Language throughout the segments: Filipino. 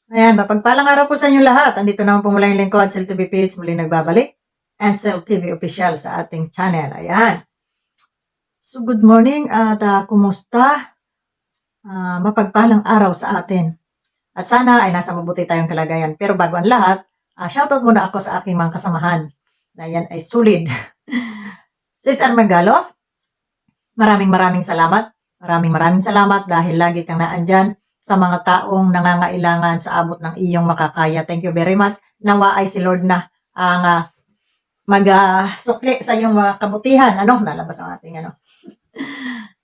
Ayan, mapagpalang araw po sa inyo lahat. Andito naman po mula yung lingkod, Sel TV Page, muli nagbabalik. And Sel TV Official sa ating channel. Ayan. So, good morning at kumusta? Mapagpalang araw sa atin. At sana ay nasa mabuti tayong kalagayan. Pero bago ang lahat, shoutout muna ako sa aking mga kasamahan na yan ay solid. Sis Armagalo, maraming salamat. Maraming salamat dahil lagi kang naandyan sa mga taong nangangailangan sa abot ng iyong makakaya. Thank you very much. Nawa ay si Lord na ang mag-sukli sa iyong mga kabutihan. Nalabas ang ating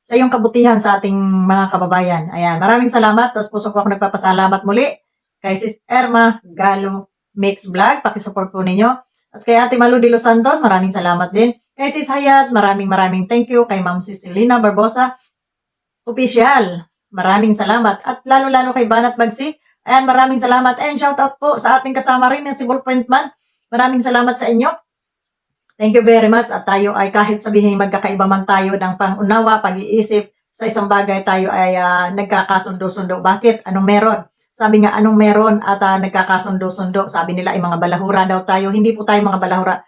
sa iyong kabutihan sa ating mga kababayan. Ayan, maraming salamat. Tapos puso ko ako nagpapasalamat muli kay Sis Erma Galo Mix Vlog. Pakisupport po ninyo. At kay Ate Malu de Los Santos, maraming salamat din. Kay Sis Hayat, maraming thank you. Kay Ma'am Cecilina Barbosa Official, maraming salamat. At lalo kay Banat Bagsi, ayan, maraming salamat. And shoutout po sa ating kasama rin, si Ballpoint Man. Maraming salamat sa inyo. Thank you very much. At tayo ay kahit sabihin magkakaiba man tayo ng pangunawa, pag-iisip, sa isang bagay tayo ay nagkakasundo-sundo. Bakit? Anong meron? Sabi nga, anong meron at nagkakasundo-sundo? Sabi nila ay mga balahura daw tayo. Hindi po tayo mga balahura.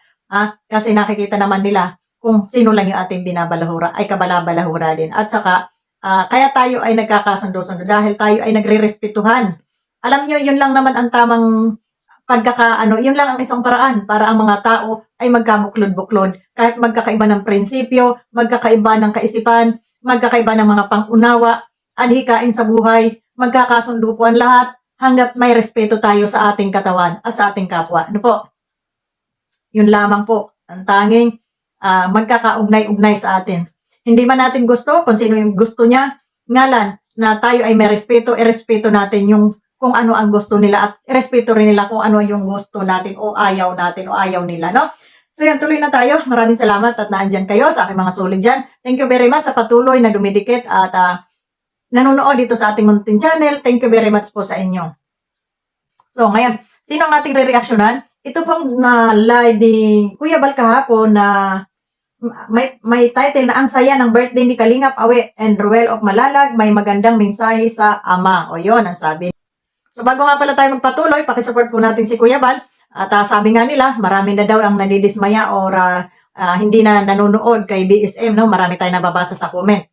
Kasi nakikita naman nila kung sino lang yung ating binabalahura ay kabalabalahura din. At saka, kaya tayo ay nagkakasundo-sundo dahil tayo ay nagre-respetuhan. Alam nyo, yun lang naman ang tamang yun lang ang isang paraan para ang mga tao ay magkabuklod-buklod. Kahit magkakaiba ng prinsipyo, magkakaiba ng kaisipan, magkakaiba ng mga pangunawa, adhikain sa buhay, magkakasundo po ang lahat hanggat may respeto tayo sa ating katawan at sa ating kapwa. Ano po? Yun lamang po ang tanging magkakaugnay-ugnay sa atin. Hindi man natin gusto kung sino yung gusto niya, ngalan na tayo ay may respeto, irespeto natin yung kung ano ang gusto nila at irespeto rin nila kung ano yung gusto natin o ayaw nila, no? So yan, tuloy na tayo. Maraming salamat at naandyan kayo sa aking mga sulig dyan. Thank you very much sa patuloy na dumidikit at nanonood dito sa ating munting channel. Thank you very much po sa inyo. So ngayon, sino ang ating re-reactionan? Ito pong live ni Kuya Bal kahapon na may title na ang saya ng birthday ni Kalingap Awe and Ruel of Malalag, may magandang mensahe sa ama. O yun, ang sabi. So bago nga pala tayo magpatuloy, pakisupport po natin si Kuya Bal. At sabi nga nila, marami na daw ang nadidismaya or hindi na nanonood kay BSM, no? Marami tayong nababasa sa comment.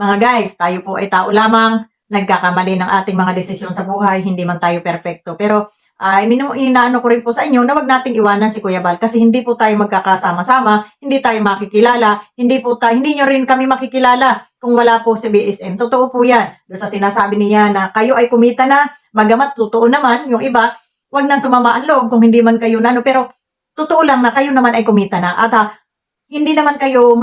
Mga guys, tayo po ay tao lamang, nagkakamali ng ating mga desisyon sa buhay, hindi man tayo perfecto. Pero inaano ko rin po sa inyo na wag nating iwanan si Kuya Bal kasi hindi po tayo magkakasama-sama, hindi tayo makikilala, hindi nyo rin kami makikilala kung wala po si BSM. Totoo po yan. Doon sa sinasabi niya na kayo ay kumita na, magamat totoo naman, yung iba, wag nang sumama ang loob kung hindi man kayo pero totoo lang na kayo naman ay kumita na. At hindi naman kayo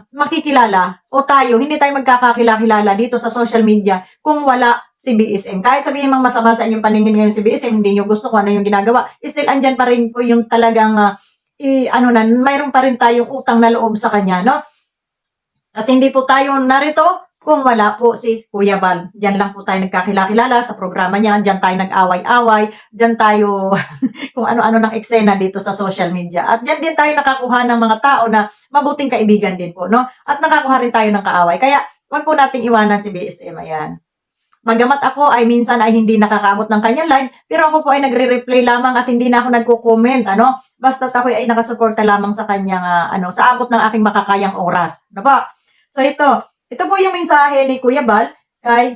makikilala o tayo, hindi tayo magkakakilala dito sa social media kung wala si BSM. Kahit sabihin mang masama sa inyong paningin ngayon si BSM, hindi nyo gusto kung ano yung ginagawa, still andyan pa rin po yung talagang mayroon pa rin tayong utang na loob sa kanya, no? Kasi hindi po tayo narito kung wala po si Kuya Bal. Diyan lang po tayo nagkakilala sa programa niya, diyan tayo nag-away-away, diyan tayo kung ano-ano ng eksena dito sa social media. At diyan din tayo nakakuha ng mga tao na mabuting kaibigan din po, no? At nakakuha rin tayo ng kaaway. Kaya wag po nating iwanan si BSM, ayan. Magamat ako ay minsan ay hindi nakakaabot ng kanyang live, pero ako po ay nagre-replay lamang at hindi na ako nagko-comment, Basta't ako ay nakasuporta lamang sa kanyang sa abot ng aking makakayang oras. Ano ba? So ito po yung mensahe ni Kuya Bal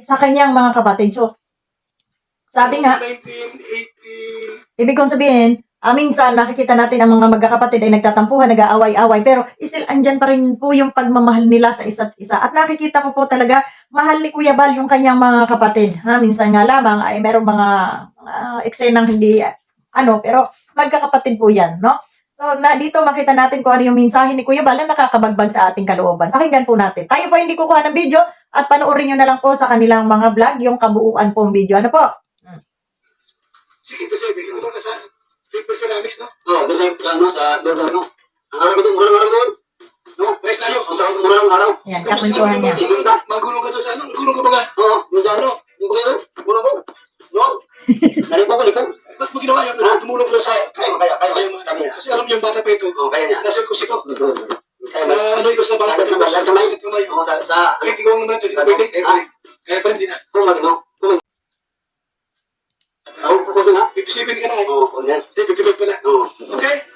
sa kanyang mga kapatid. So sabi nga, 1980, ibig kong sabihin, minsan nakikita natin ang mga magkakapatid ay nagtatampuhan, nag-aaway-away, pero still andyan pa rin po yung pagmamahal nila sa isa't isa. At nakikita ko po talaga, mahal ni Kuya Bal yung kanyang mga kapatid. Minsan nga lamang ay merong mga eksenang hindi, pero magkakapatid po yan, no? So, dito makita natin kung ano yung mensahe ni Kuya Bal na nakakabagbag sa ating kalooban. Pakinggan po natin. Tayo po hindi kukuha ng video at panoorin nyo na lang po sa kanilang mga vlog yung kabuuan pong video. Ano po? Sige, ito sa'yo. Bigyan mo doon ka sa Paper Ceramics, no? Oo, doon sa Ang araw ko doon, murang araw doon. No, pwes tayo. Ang sarap murang araw. Yan, kakwentuhan niya. Magulong ka doon sa ano? Gulong ka ba ka? Oo, doon sa ano? Yung ba kayo? Gulong ko? No? Nalipo ko. Ba't mo ginawa yun? Tumulong ko sa... Kaya. Kasi alam niyo yung bata pa ito. Oo, kaya niya. Nasir ko sito. Kaya Ito sa bata. kamay. Kamay. Oo, sa... Ay, ikaw naman ito. Hindi na pwede. Kaya pa rin din na. Kung 57 ka na eh. Oo, yan. Eh, 55 pala. Oo. Okay?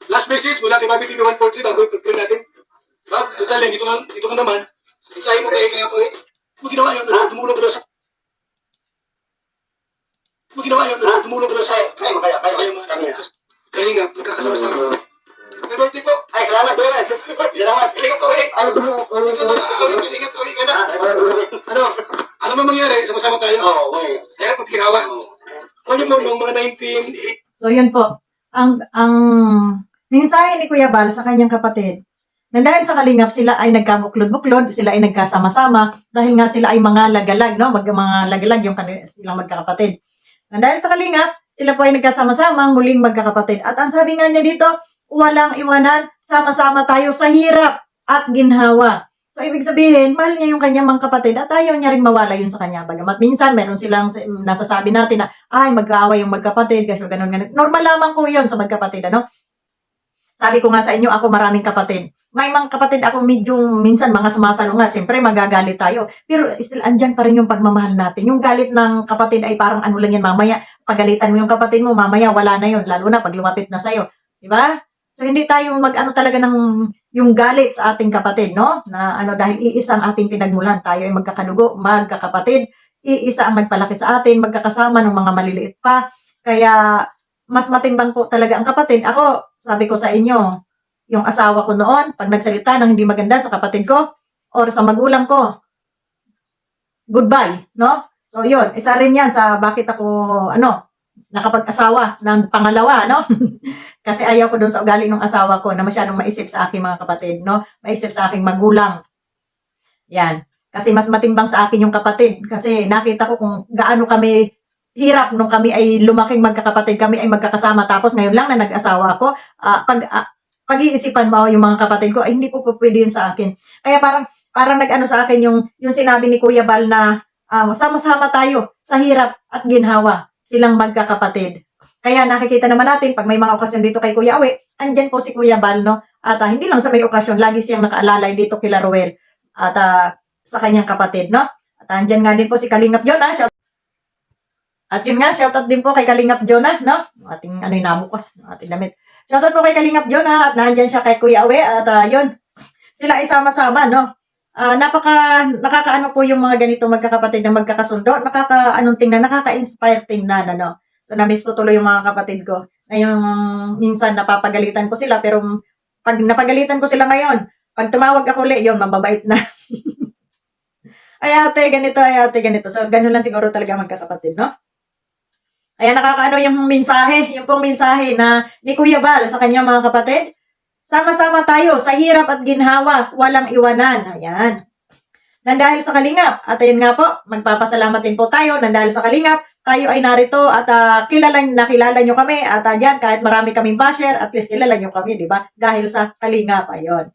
Last message mula kay Bobby TV 143 bago ipag-pray natin. Bob, total eh, dito ka naman. Isahin mo kaya kaya po eh. Mo ginawa yun, tumulong ko daw sa... Mo ginawa yun, tumulong ko daw sa... Kaya mo, kaya mo. Kaya nga, magkakasama-sama. Happy birthday po. Ay, salamat, Dolan. Salamat. Ingat po eh. Ano ba? Ingat po ka na. Ano? Alam mo mangyari, sama-sama tayo. Oo, okay. Kaya pag ginawa. Alam niyo mo, noong mga 19... So, yun po. Ang mensahe ni Kuya Bal sa kanyang kapatid, na dahil sa kalingap, sila ay nagkabuklod-buklod, sila ay nagkasama-sama, dahil nga sila ay mga lagalag, no? Mga lagalag yung silang magkakapatid. Na dahil sa kalingap, sila po ay nagkasama-sama, muling magkakapatid. At ang sabi nga niya dito, walang iwanan, sama-sama tayo sa hirap at ginhawa. So, ibig sabihin, mahal niya yung kanyang mga kapatid at ayaw niya rin mawala yun sa kanya. Bagamat minsan, meron silang nasasabi natin na, ay, magkaaway yung magkapatid, kasi ganun. Normal lamang po yun sa magkapatid, ano? Sabi ko nga sa inyo, ako maraming kapatid. May mga kapatid ako medyo minsan mga sumasalungat. Siyempre, magagalit tayo. Pero still, andyan pa rin yung pagmamahal natin. Yung galit ng kapatid ay parang ano lang yan, mamaya, pagalitan mo yung kapatid mo, mamaya wala na yun. Lalo na pag lumapit na sa'yo. Diba? So, hindi tayo mag-ano talaga ng yung galit sa ating kapatid, no? Na ano, dahil iisa ang ating pinagmulan. Tayo ay magkakadugo, magkakapatid. Iisa ang nagpalaki sa atin, magkakasama ng mga maliliit pa. Kaya, mas matimbang po talaga ang kapatid. Ako, sabi ko sa inyo, yung asawa ko noon, pag nagsalita ng hindi maganda sa kapatid ko or sa magulang ko, goodbye, no? So, yun, isa rin yan sa bakit ako, nakapag-asawa ng pangalawa, no? Kasi ayaw ko dun sa ugali ng asawa ko na masyadong maisip sa aking mga kapatid, no? Maisip sa aking magulang. Yan. Kasi mas matimbang sa akin yung kapatid. Kasi nakita ko kung gaano kami hirap nung kami ay lumaking magkakapatid, kami ay magkakasama. Tapos ngayon lang na nag-asawa ako, pag-iisipan mo yung mga kapatid ko, ay hindi po pwede yun sa akin. Kaya parang nag-ano sa akin yung sinabi ni Kuya Bal na sama-sama tayo sa hirap at ginhawa, silang magkakapatid. Kaya nakikita naman natin, pag may mga okasyon dito kay Kuya Awe, andyan po si Kuya Bal, no? At hindi lang sa may okasyon, lagi siyang nakaalalay dito kila Roel at sa kanyang kapatid, no? At andyan nga din po si Kalingap Jonah. At yun nga, shoutout din po kay Kalingap Jonah, no? Ating nabukas, ating damit. Shoutout po kay Kalingap Jonah at nandyan siya kay Kuya Awe at yun, sila ay sama-sama, no? Nakakaano po yung mga ganito magkakapatid na magkakasundo, tingnan, nakaka-inspire tingnan, ano? So, na-miss ko tuloy yung mga kapatid ko. Na yung minsan napapagalitan ko sila, pero pag napagalitan ko sila ngayon, pag tumawag ako ulit, yun, mababait na. ay ate, ganito. So, ganun lang siguro talaga magkakapatid, no? Ayan, nakakaano yung pong mensahe na ni Kuya Bal sa kanyang mga kapatid. Sama-sama tayo sa hirap at ginhawa, walang iwanan. Ayan. Nandahil sa kalingap. At ayun nga po, magpapasalamat din po tayo. Nandahil sa kalingap, tayo ay narito at nakilala nyo kami. At dyan, kahit marami kaming basher, at least kilala nyo kami, di ba? Dahil sa kalingap. Ayun.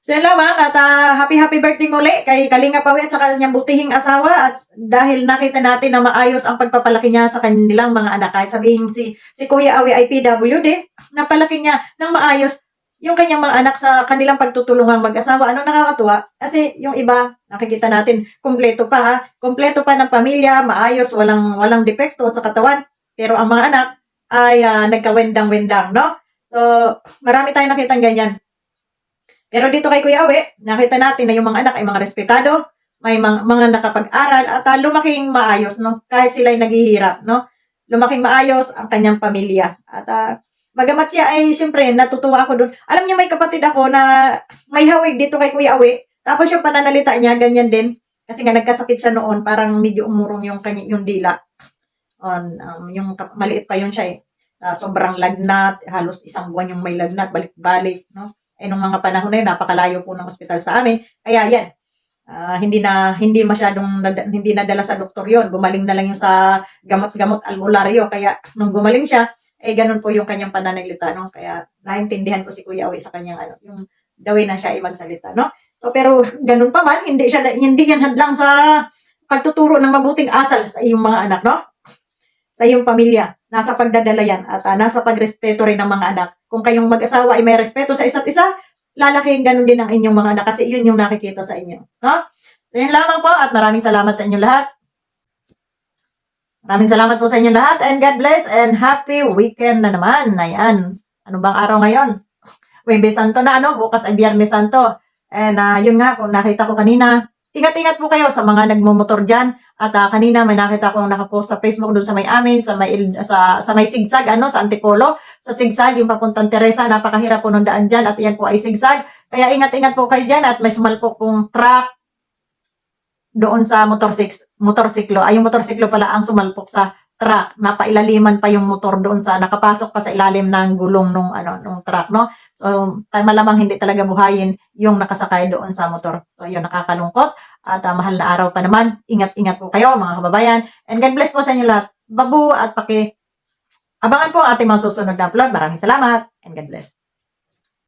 So yun lamang at happy birthday muli kay Kalingap Awe at sa kanyang butihing asawa at dahil nakita natin na maayos ang pagpapalaki niya sa kanilang mga anak. Kahit sabihin si Kuya Awe ay PWD, napalaki niya ng maayos yung kanyang mga anak sa kanilang pagtutulungang mag-asawa. Ano nakakatuwa? Kasi yung iba, nakikita natin, kompleto pa ng pamilya, maayos, walang depekto sa katawan. Pero ang mga anak ay nagkawendang-wendang, no? So, marami tayong nakitang ganyan. Pero dito kay Kuya Awe, nakita natin na yung mga anak ay mga respetado, may mga nakapag-aral at lumaking maayos, no? Kahit sila ay naghihirap, no? Lumaking maayos ang kanyang pamilya. At bagamat siya ay siyempre natutuwa ako doon. Alam niyo may kapatid ako na may hawig dito kay Kuya Awe. Tapos yung pananalita niya ganyan din kasi nga nagkasakit siya noon, parang medyo umurong yung dila. Yung maliit pa yun siya eh. Sobrang lagnat, halos isang buwan yung may lagnat, balik-balik, no? Nung mga panahon na yun, napakalayo po ng ospital sa amin. Kaya yan, hindi nadala sa doktor yon. Gumaling na lang yung sa gamot-gamot albularyo. Kaya nung gumaling siya, ganun po yung kanyang pananalita, no? Kaya naintindihan ko si Kuya Awe sa kanyang yung gawin na siya ay magsalita, no? So pero ganun pa man, hindi yan hadlang sa pagtuturo ng mabuting asal sa iyong mga anak, no? Sa iyong pamilya. Nasa pagdadala yan at nasa pagrespeto rin ng mga anak. Kung kayong mag-asawa ay may respeto sa isa't isa, lalaking ganun din ang inyong mga anak kasi yun yung nakikita sa inyo. No? So yun lamang po at maraming salamat sa inyong lahat. Maraming salamat po sa inyo lahat and God bless and happy weekend na naman. Ayan. Ano bang araw ngayon? Huwebes Santo na, ano? Bukas ay Biyernes Santo. And yun nga, kung nakita ko kanina, ingat-ingat po kayo sa mga nagmumotor dyan. At kanina may nakita ko nakapost sa Facebook doon sa may amin, sa may sigsag, ano, sa Antipolo. Sa sigsag, yung papuntang Teresa, napakahirap po ng daan dyan at yan po ay sigsag. Kaya ingat-ingat po kayo dyan at may sumalpok pong truck doon sa motorsiklo. Ay, yung motorsiklo pala ang sumalpok sa truck. Napailaliman pa yung motor doon sa, nakapasok pa sa ilalim ng gulong nung truck, no? So, malamang hindi talaga buhayin yung nakasakay doon sa motor. So, yun, nakakalungkot. At mahal na araw pa naman. Ingat-ingat po kayo, mga kababayan. And God bless po sa inyo lahat. Babu at abangan po ang ating mga susunod na vlog. Maraming salamat and God bless.